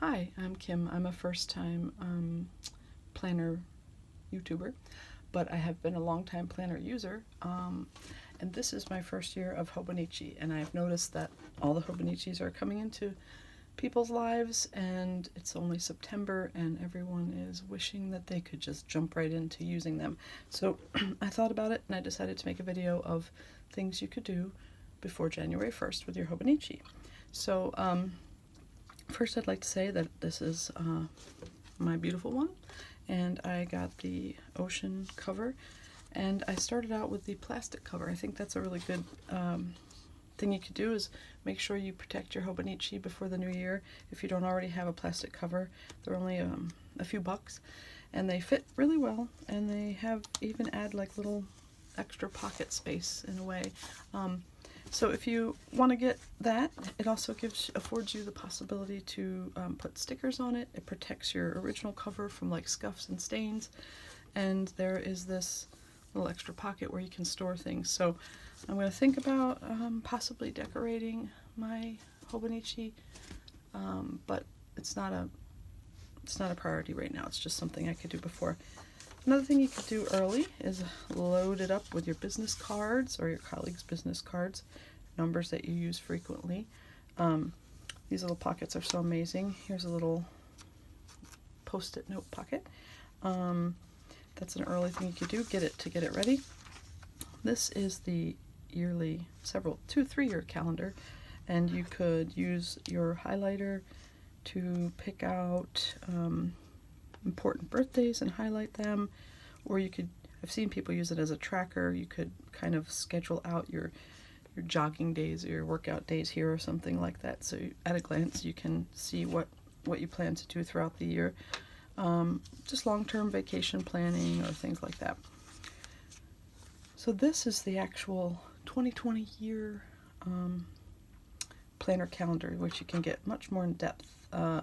Hi, I'm Kim. I'm a first-time planner YouTuber, but I have been a long-time planner user, and this is my first year of Hobonichi, and I've noticed that all the Hobonichis are coming into people's lives, and it's only September, and everyone is wishing that they could just jump right into using them. So I thought about it, and I decided to make a video of things you could do before January 1st with your Hobonichi. So, first, I'd like to say that this is my beautiful one, and I got the ocean cover, and I started out with the plastic cover. I think that's a really good thing you could do, is make sure you protect your Hobonichi before the new year. If you don't already have a plastic cover, they're only a few bucks, and they fit really well, and they have even add like little extra pocket space in a way. So if you want to get that, it also affords you the possibility to put stickers on it. It protects your original cover from like scuffs and stains, and there is this little extra pocket where you can store things. So I'm going to think about possibly decorating my Hobonichi, but it's not a priority right now. It's just something I could do before. Another thing you could do early is load it up with your business cards or your colleagues' business cards, numbers that you use frequently. These little pockets are so amazing. Here's a little post-it note pocket. That's an early thing you could do. Get it ready. This is the yearly, 2-3 year calendar, and you could use your highlighter to pick out important birthdays and highlight them, or you could, I've seen people use it as a tracker. You could kind of schedule out your jogging days or your workout days here or something like that, so at a glance you can see what you plan to do throughout the year. Just long-term vacation planning or things like that. So this is the actual 2020 year planner calendar, which you can get much more in depth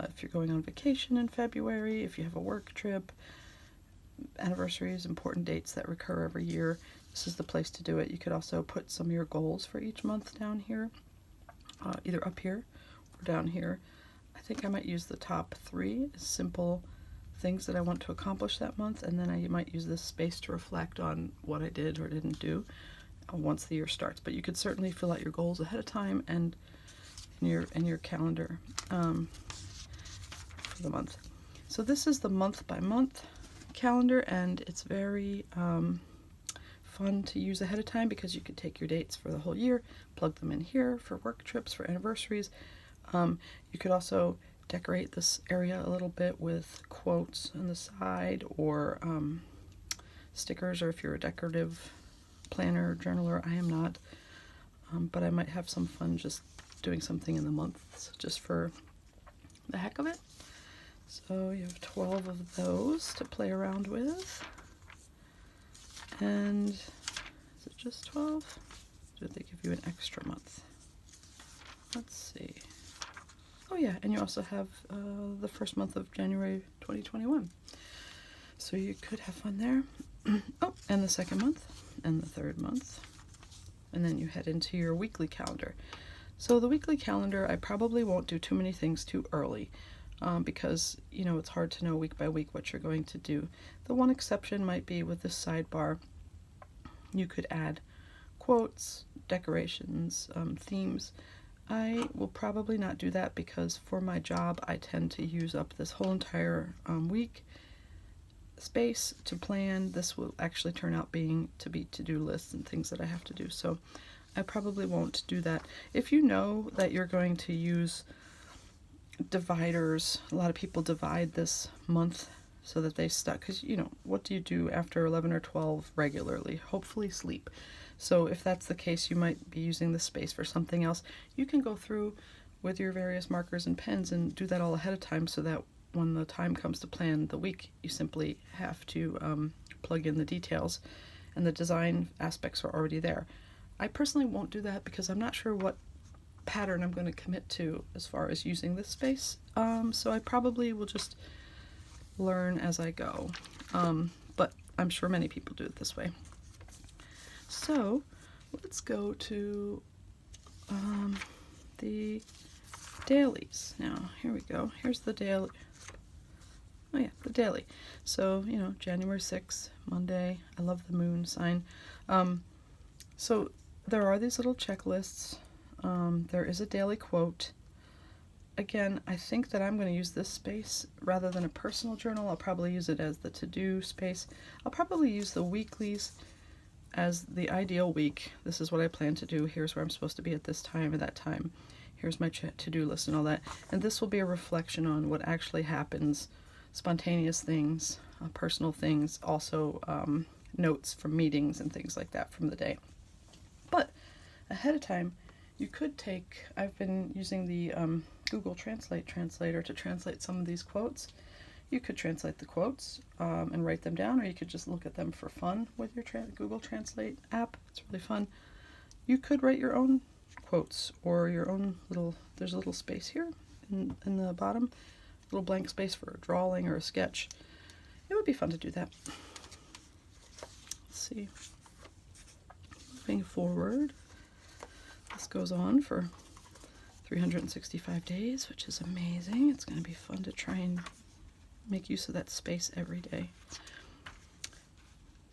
if you're going on vacation in February, if you have a work trip, anniversaries, important dates that recur every year. This is the place to do it. You could also put some of your goals for each month down here, either up here or down here. I think I might use the top 3 as simple things that I want to accomplish that month, and then I might use this space to reflect on what I did or didn't do once the year starts. But you could certainly fill out your goals ahead of time and in your calendar for the month. So this is the month by month calendar, and it's very fun to use ahead of time because you could take your dates for the whole year, plug them in here for work trips, for anniversaries. You could also decorate this area a little bit with quotes on the side, or stickers, or if you're a decorative planner or journaler. I am not, but I might have some fun just doing something in the months just for the heck of it. So you have 12 of those to play around with. And is it just 12? Did they give you an extra month? Let's see. Oh yeah, and you also have the first month of January 2021. So you could have fun there. Oh, and the second month, and the third month. And then you head into your weekly calendar. So the weekly calendar, I probably won't do too many things too early, because, you know, it's hard to know week by week what you're going to do. The one exception might be with this sidebar. You could add quotes, decorations, themes. I will probably not do that because for my job I tend to use up this whole entire week space to plan. This will actually turn out to be to-do lists and things that I have to do, so I probably won't do that. If you know that you're going to use dividers, a lot of people divide this month so that they stuck, because, you know, what do you do after 11 or 12 regularly? Hopefully sleep. So if that's the case, you might be using this space for something else. You can go through with your various markers and pens and do that all ahead of time, so that when the time comes to plan the week, you simply have to plug in the details, and the design aspects are already there. I personally won't do that because I'm not sure what pattern I'm going to commit to as far as using this space, so I probably will just learn as I go, but I'm sure many people do it this way. So let's go to the dailies. Now, here we go. Here's the daily. Oh yeah, the daily. So, you know, January 6th, Monday. I love the moon sign. So there are these little checklists. There is a daily quote. Again, I think that I'm going to use this space rather than a personal journal. I'll probably use it as the to-do space. I'll probably use the weeklies as the ideal week. This is what I plan to do. Here's where I'm supposed to be at this time or that time. Here's my to-do list and all that. And this will be a reflection on what actually happens, spontaneous things, personal things, also notes from meetings and things like that from the day. But ahead of time, you could take, I've been using the Google translator to translate some of these quotes. You could translate the quotes and write them down, or you could just look at them for fun with your Google Translate app. It's really fun. You could write your own quotes or your own there's a little space here in the bottom, a little blank space for a drawing or a sketch. It would be fun to do that. Let's see. Moving forward, this goes on for 365 days, which is amazing. It's going to be fun to try and make use of that space every day.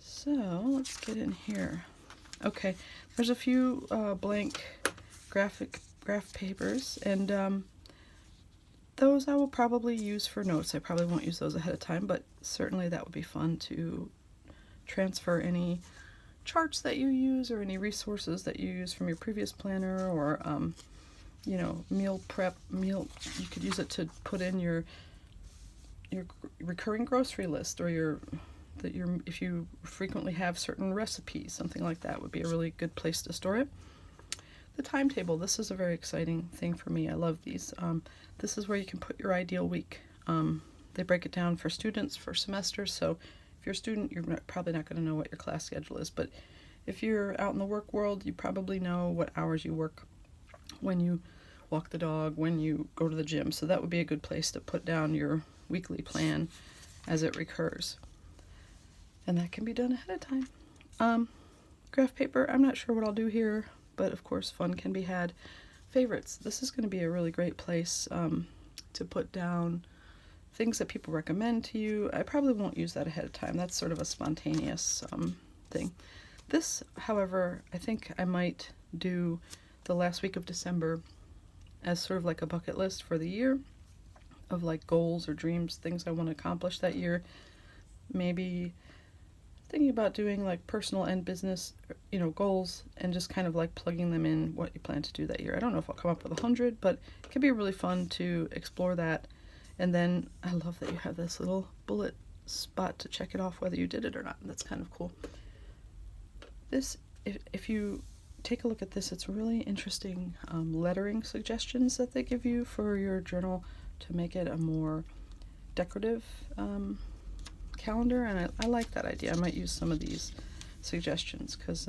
So let's get in here. Okay, there's a few blank graph papers, and those I will probably use for notes. I probably won't use those ahead of time, but certainly that would be fun to transfer any charts that you use or any resources that you use from your previous planner, or you know, meal. You could use it to put in your recurring grocery list, or if you frequently have certain recipes, something like that would be a really good place to store it. The timetable, this is a very exciting thing for me. I love these. This is where you can put your ideal week. They break it down for students, for semesters, so if you're a student, you're probably not going to know what your class schedule is, but if you're out in the work world, you probably know what hours you work, when you walk the dog, when you go to the gym. So that would be a good place to put down your weekly plan as it recurs. And that can be done ahead of time. Graph paper, I'm not sure what I'll do here, but of course fun can be had. Favorites, this is going to be a really great place to put down things that people recommend to you. I probably won't use that ahead of time. That's sort of a spontaneous thing. This, however, I think I might do the last week of December as sort of like a bucket list for the year of like goals or dreams, things I want to accomplish that year. Maybe thinking about doing like personal and business, you know, goals, and just kind of like plugging them in what you plan to do that year. I don't know if I'll come up with 100, but it could be really fun to explore that. And then I love that you have this little bullet spot to check it off whether you did it or not. That's kind of cool. This, if you take a look at this, it's really interesting lettering suggestions that they give you for your journal to make it a more decorative calendar, and I like that idea. I might use some of these suggestions because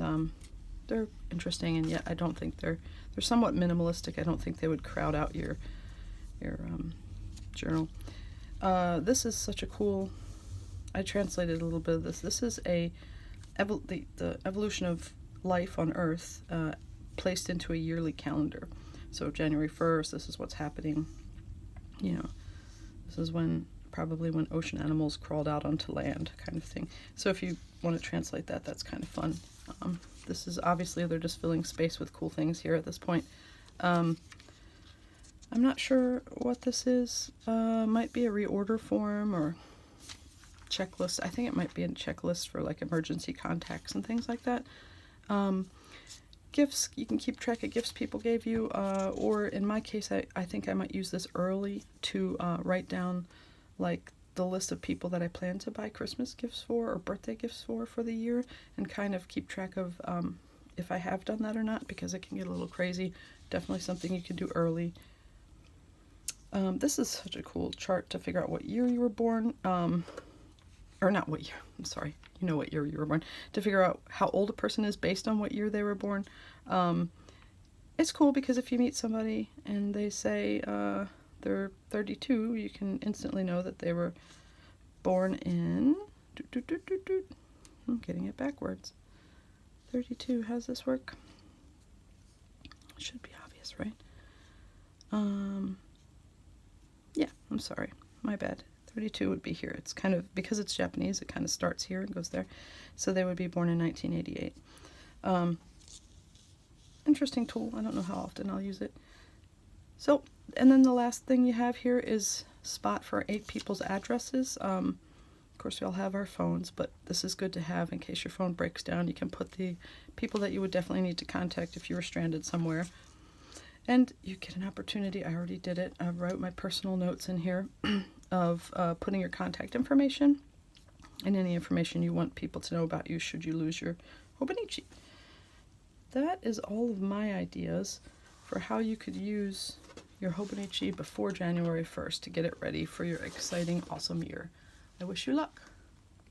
they're interesting, and yet I don't think they're somewhat minimalistic. I don't think they would crowd out your journal. This is such a cool, I translated a little bit of this. This is the evolution of life on Earth placed into a yearly calendar. So January 1st, this is what's happening. You know, this is probably when ocean animals crawled out onto land, kind of thing. So if you want to translate that, that's kind of fun. This is obviously, they're just filling space with cool things here at this point. I'm not sure what this is. Might be a reorder form or checklist. I think it might be a checklist for like emergency contacts and things like that. Gifts, you can keep track of gifts people gave you, or in my case, I think I might use this early to write down like the list of people that I plan to buy Christmas gifts for or birthday gifts for the year, and kind of keep track of if I have done that or not, because it can get a little crazy. Definitely something you can do early. This is such a cool chart to figure out what year you were born, or not what year, I'm sorry, you know what year you were born, to figure out how old a person is based on what year they were born. It's cool because if you meet somebody and they say they're 32, you can instantly know that they were born in, I'm getting it backwards, 32, how's this work? Should be obvious, right? Yeah, I'm sorry. My bad. 32 would be here. It's kind of, because it's Japanese, it kind of starts here and goes there. So they would be born in 1988. Interesting tool. I don't know how often I'll use it. So, and then the last thing you have here is spot for 8 people's addresses. Of course, we all have our phones, but this is good to have in case your phone breaks down. You can put the people that you would definitely need to contact if you were stranded somewhere. And you get an opportunity, I already did it, I wrote my personal notes in here of putting your contact information and any information you want people to know about you should you lose your Hobonichi. That is all of my ideas for how you could use your Hobonichi before January 1st to get it ready for your exciting, awesome year. I wish you luck.